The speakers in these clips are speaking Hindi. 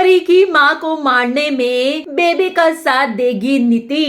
परी की मां को मारने में बेबे का साथ देगी नीति।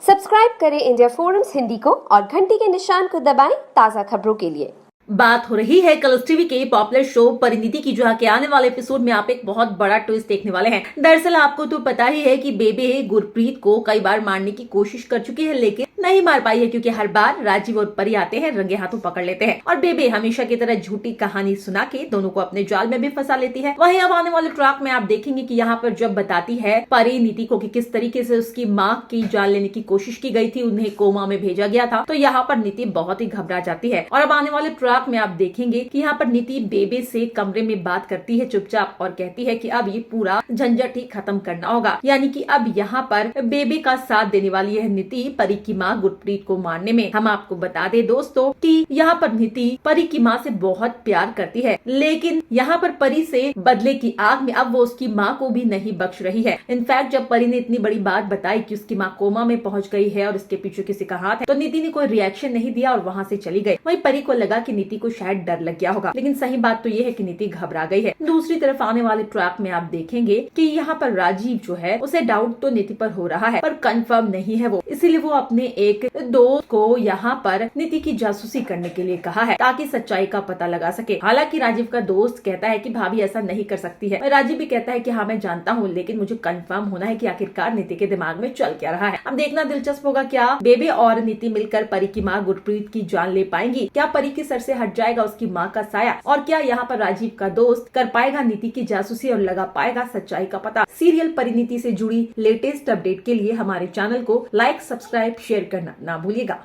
सब्सक्राइब करें इंडिया फोरम्स हिंदी को और घंटी के निशान को दबाएं ताज़ा खबरों के लिए। बात हो रही है कलर्स टीवी के पॉपुलर शो परिणीति की, जहां के आने वाले एपिसोड में आप एक बहुत बड़ा ट्विस्ट देखने वाले हैं। दरअसल आपको तो पता ही है कि बेबे गुरप्रीत को कई बार मारने की कोशिश कर चुकी है, लेकिन नहीं मार पाई है, क्योंकि हर बार राजीव और परी आते हैं, रंगे हाथों पकड़ लेते हैं और बेबे हमेशा की तरह झूठी कहानी सुना के दोनों को अपने जाल में भी फंसा लेती है। वहीं अब आने वाले ट्रैक में आप देखेंगे कि यहाँ पर जब बताती है परी नीति को कि किस तरीके से उसकी माँ की जान लेने की कोशिश की गई थी, उन्हें कोमा में भेजा गया था, तो यहाँ पर नीति बहुत ही घबरा जाती है। और अब आने वाले ट्रैक में आप देखेंगे कि यहाँ पर नीति बेबे से कमरे में बात करती है चुपचाप और कहती है कि अब ये पूरा झंझट ही खत्म करना होगा, यानी कि अब यहाँ पर बेबे का साथ देने वाली है नीति परी की माँ गुरप्रीत को मारने में। हम आपको बता दें दोस्तों कि यहाँ पर नीति परी की माँ से बहुत प्यार करती है, लेकिन यहाँ पर परी से बदले की आग में अब वो उसकी माँ को भी नहीं बख्श रही है। इनफैक्ट जब परी ने इतनी बड़ी बात बताई कि उसकी माँ कोमा में पहुंच गई है और उसके पीछे किसी का हाथ है, तो नीति ने कोई रिएक्शन नहीं दिया और वहाँ से चली गई। वहीं परी को लगा कि नीति को शायद डर लग गया होगा, लेकिन सही बात तो ये है कि नीति घबरा गई है। दूसरी तरफ आने वाले ट्रैक में आप देखेंगे कि यहाँ पर राजीव जो है उसे डाउट तो नीति पर हो रहा है, पर कंफर्म नहीं है वो, इसीलिए वो अपने एक दोस्त को यहाँ पर नीति की जासूसी करने के लिए कहा है ताकि सच्चाई का पता लगा सके। हालांकि राजीव का दोस्त कहता है कि भाभी ऐसा नहीं कर सकती है। राजीव भी कहता है कि हाँ मैं जानता हूँ, लेकिन मुझे कंफर्म होना है कि आखिरकार नीति के दिमाग में चल क्या रहा है। अब देखना दिलचस्प होगा, क्या बेबे और नीति मिलकर परी की माँ गुरप्रीत की जान ले पाएंगी? क्या परी के सर से हट जाएगा उसकी माँ का साया? और क्या यहाँ पर राजीव का दोस्त कर पाएगा नीति की जासूसी और लगा पाएगा सच्चाई का पता? सीरियल परिणीति से जुड़ी लेटेस्ट अपडेट के लिए हमारे चैनल को लाइक, सब्सक्राइब, शेयर करना ना भूलिएगा।